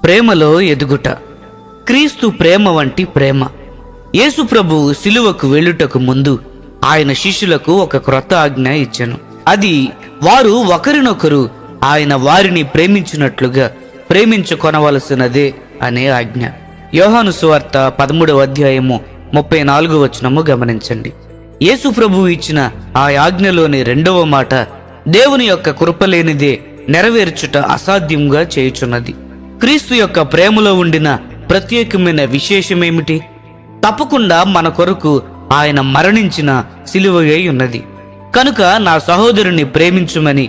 ప్రేమలో ఎదుగుట. క్రీస్తు ప్రేమ వంటి ప్రేమ. యేసు ప్రభువు సిలువకు వెళ్ళుటకు ముందు ఆయన శిష్యులకు ఒక క్రొత్త ఆజ్ఞ ఇచ్చెను. అది వారు ఒకరినొకరు ఆయన వారిని ప్రేమించినట్లుగా ప్రేమించుకొనవలసినదే అనే ఆజ్ఞ. యోహాను సువార్త 13వ అధ్యాయము 34వ వచనము గమనించండి. యేసు ప్రభువు ఇచ్చిన ఆ ఆజ్ఞలోని రెండవ మాట దేవుని యొక్క కృపలేనిదే నెరవేర్చుట అసాధ్యంగా చేయుచున్నది. క్రీస్తు యొక్క ప్రేమలో ఉండిన ప్రత్యేకమైన విశేషమేమిటి? తప్పకుండా మన కొరకు ఆయన మరణించిన సిలువయై ఉన్నది. కనుక నా సహోదరుని ప్రేమించుమని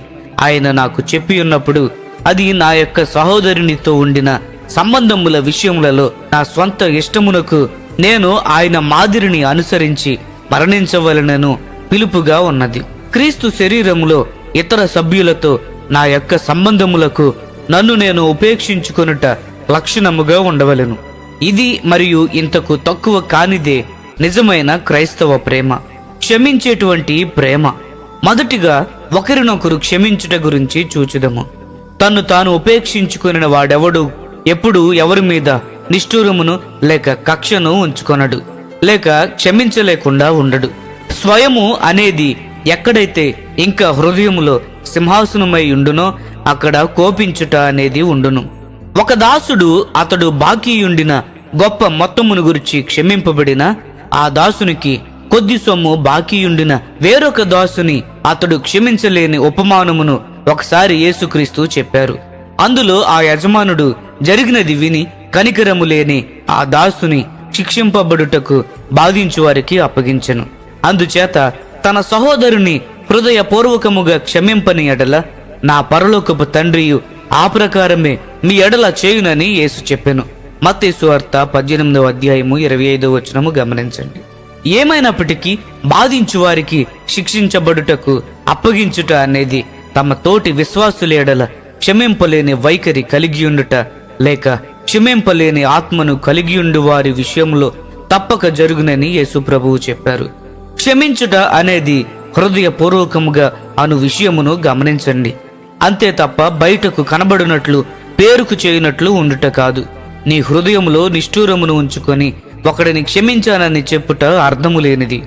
ఆయన నాకు చెప్పి ఉన్నప్పుడు అది నా యొక్క సహోదరునితో ఉండిన సంబంధముల విషయములలో నా స్వంత ఇష్టమునకు నేను ఆయన మాదిరిని అనుసరించి మరణించవలనను పిలుపుగా ఉన్నది. క్రీస్తు శరీరములో ఇతర సభ్యులతో నా యొక్క సంబంధములకు నన్ను నేను ఉపేక్షించుకొనుట లక్షణముగా ఉండవలెను. ఇది మరియు ఇంతకు తక్కువ కానిదే నిజమైన క్రైస్తవ ప్రేమ, క్షమించేటువంటి ప్రేమ. మొదటిగా ఒకరినొకరు క్షమించుట గురించి చూచుదము. తన్ను తాను ఉపేక్షించుకుని వాడెవడు ఎప్పుడు ఎవరి మీద నిష్ఠూరమును లేక కక్షను ఉంచుకొనడు, లేక క్షమించలేకుండా ఉండడు. స్వయము అనేది ఎక్కడైతే ఇంకా హృదయములో సింహాసనమై ఉండునో అక్కడ కోపించుట అనేది ఉండును. ఒక దాసుడు అతడు బాకీయుండిన గొప్ప మొత్తమును గురించి క్షమింపబడిన ఆ దాసునికి కొద్ది సొమ్ము బాకీయుండిన వేరొక దాసుని అతడు క్షమించలేని ఉపమానమును ఒకసారి యేసుక్రీస్తు చెప్పారు. అందులో ఆ యజమానుడు జరిగినది విని కనికరము లేని ఆ దాసుని శిక్షింపబడుటకు బాధించు వారికి అప్పగించెను. అందుచేత తన సహోదరుని హృదయపూర్వకముగా క్షమింపని ఎడల నా పరలోకపు తండ్రియు ఆ ప్రకారమే మీ ఎడల చేయునని యేసు చెప్పెను. మత్తయి సువార్త 18వ అధ్యాయము 25వ వచనము గమనించండి. ఏమైనప్పటికీ బాధించు వారికి శిక్షించబడుటకు అప్పగించుట అనేది తమ తోటి విశ్వాసుల ఎడల క్షమింపలేని వైఖరి కలిగియుండుట లేక క్షమింపలేని ఆత్మను కలిగియుండు వారి విషయంలో తప్పక జరుగునని యేసు ప్రభువు చెప్పారు. క్షమించుట అనేది హృదయపూర్వకముగా అను విషయమును గమనించండి. అంతే తప్ప బయటకు కనబడినట్లు పేరుకు చేయనట్లు ఉండుట కాదు. నీ హృదయములో నిష్ఠూరమును ఉంచుకొని ఒకడిని క్షమించానని చెప్పుట అర్థము లేనిది.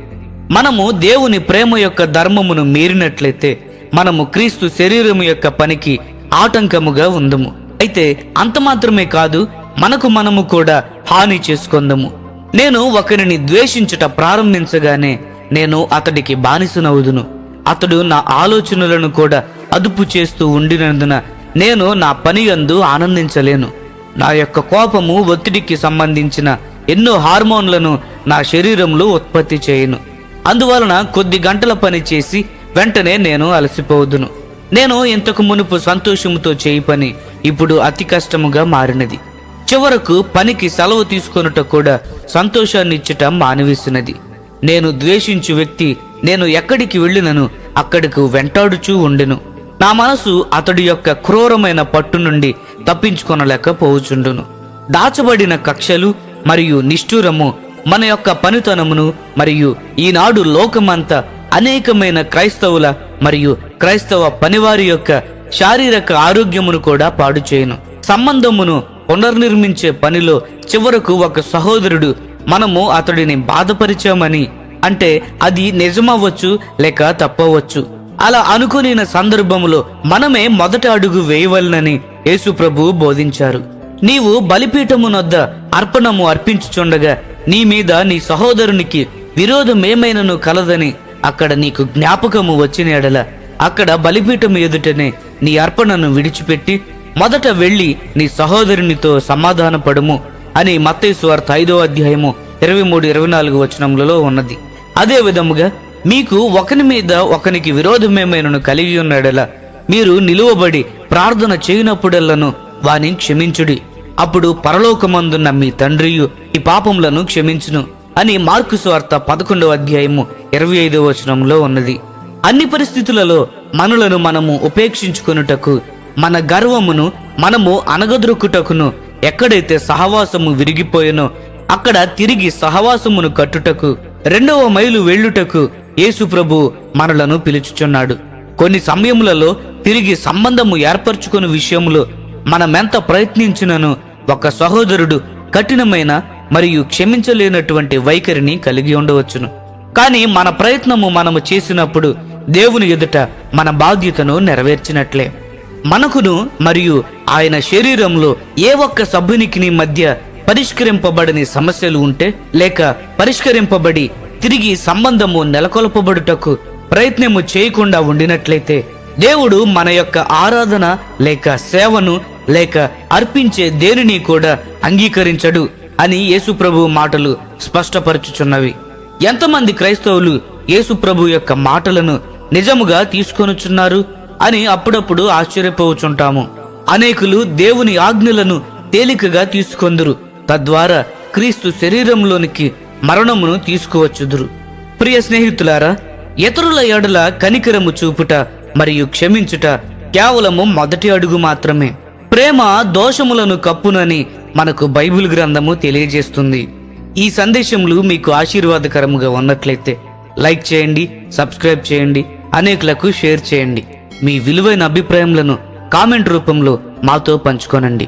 మనము దేవుని ప్రేమ యొక్క ధర్మమును మీరినట్లయితే మనము క్రీస్తు శరీరము యొక్క పనికి ఆటంకముగా ఉందము. అయితే అంత మాత్రమే కాదు, మనకు మనము కూడా హాని చేసుకొందము. నేను ఒకరిని ద్వేషించుట ప్రారంభించగానే నేను అతడికి బానిసనవుదును. అతడు నా ఆలోచనలను కూడా అదుపు చేస్తూ ఉండినందున నేను నా పని యందు ఆనందించలేను. నా యొక్క కోపము ఒత్తిడికి సంబంధించిన ఎన్నో హార్మోన్లను నా శరీరంలో ఉత్పత్తి చేయను. అందువలన కొద్ది గంటల పని చేసి వెంటనే నేను అలసిపోదును. నేను ఇంతకు మునుపు సంతోషముతో చేయి పని ఇప్పుడు అతి కష్టముగా మారినది. చివరకు పనికి సెలవు తీసుకొనుట కూడా సంతోషాన్నిచ్చుట మానివేసినది. నేను ద్వేషించు వ్యక్తి నేను ఎక్కడికి వెళ్ళినను అక్కడికి వెంటాడుచూ ఉండెను. నా మనసు అతడి యొక్క క్రూరమైన పట్టు నుండి తప్పించుకొనలేకపోవచుండును. దాచబడిన కక్షలు మరియు నిష్ఠూరము మన యొక్క పనితనమును మరియు ఈనాడు లోకమంతా అనేకమైన క్రైస్తవుల మరియు క్రైస్తవ పనివారి యొక్క శారీరక ఆరోగ్యమును కూడా పాడు చేయను. సంబంధమును పునర్నిర్మించే పనిలో చివరకు ఒక సహోదరుడు మనము అతడిని బాధపరిచామని అంటే అది నిజమవ్వచ్చు లేక తప్పవచ్చు. అలా అనుకునే సందర్భములో మనమే మొదటి అడుగు వేయవలనని యేసు ప్రభువు బోధించారు. నీవు బలిపీఠమునొద్ద అర్పణము అర్పించుచుండగా నీ మీద నీ సహోదరునికి విరోధమేమైనను కలదని అక్కడ నీకు జ్ఞాపకము వచ్చిన ఎడల అక్కడ బలిపీఠము ఎదుటనే నీ అర్పణను విడిచిపెట్టి మొదట వెళ్ళి నీ సహోదరునితో సమాధానపడుము అని మత్తయి సువార్త 5వ అధ్యాయము 23-24 వచనములలో ఉన్నది. అదే విధముగా మీకు ఒకని మీద ఒకనికి విరోధమేమైనను కలిగి ఉన్నడల మీరు నిలువబడి ప్రార్థన చేయనప్పుడెల్లను వాని క్షమించుడి. అప్పుడు పరలోకమందున్న మీ తండ్రియు ఈ పాపములను క్షమించును అని మార్కు సువార్త 11వ అధ్యాయము 25వ వచనంలో ఉన్నది. అన్ని పరిస్థితులలో మనలను మనము ఉపేక్షించుకొనుటకు, మన గర్వమును మనము అనగదొరుకుటకును, ఎక్కడైతే సహవాసము విరిగిపోయెనో అక్కడ తిరిగి సహవాసమును కట్టుటకు, 2వ మైలు వెళ్ళుటకు యేసు ప్రభు మనలను పిలుచుచున్నాడు. కొన్ని సమయములలో తిరిగి సంబంధము ఏర్పరచుకునే విషయములో మనమెంత ప్రయత్నించినను ఒక సహోదరుడు కఠినమైన మరియు క్షమించలేనటువంటి వైఖరిని కలిగి ఉండవచ్చును. కానీ మన ప్రయత్నము మనము చేసినప్పుడు దేవుని ఎదుట మన బాధ్యతను నెరవేర్చినట్లే. మనకును మరియు ఆయన శరీరంలో ఏ ఒక్క సభ్యునికి మధ్య పరిష్కరింపబడని సమస్యలు ఉంటే, లేక పరిష్కరింపబడి తిరిగి సంబంధము నెలకొల్పబడుటకు ప్రయత్నము చేయకుండా ఉండినట్లయితే, దేవుడు మన యొక్క ఆరాధన లేక సేవను లేక అర్పించే దేనిని కూడా అంగీకరించడు అని యేసుప్రభు మాటలు స్పష్టపరచుచున్నవి. ఎంతమంది క్రైస్తవులు యేసుప్రభు యొక్క మాటలను నిజముగా తీసుకొనుచున్నారు అని అప్పుడప్పుడు ఆశ్చర్యపోవచుంటాము. అనేకులు దేవుని ఆజ్ఞలను తేలికగా తీసుకొందురు, తద్వారా క్రీస్తు శరీరంలోనికి మరణమును తీసుకువచ్చుదురు. ప్రియ స్నేహితులారా, ఇతరుల ఎడల కనికరము చూపుట మరియు క్షమించుట కేవలము మొదటి అడుగు మాత్రమే. ప్రేమ దోషములను కప్పునని మనకు బైబిల్ గ్రంథము తెలియజేస్తుంది. ఈ సందేశములు మీకు ఆశీర్వాదకరముగా ఉన్నట్లయితే లైక్ చేయండి, సబ్స్క్రైబ్ చేయండి, అనేకులకు షేర్ చేయండి. మీ విలువైన అభిప్రాయములను కామెంట్ రూపంలో మాతో పంచుకోనండి.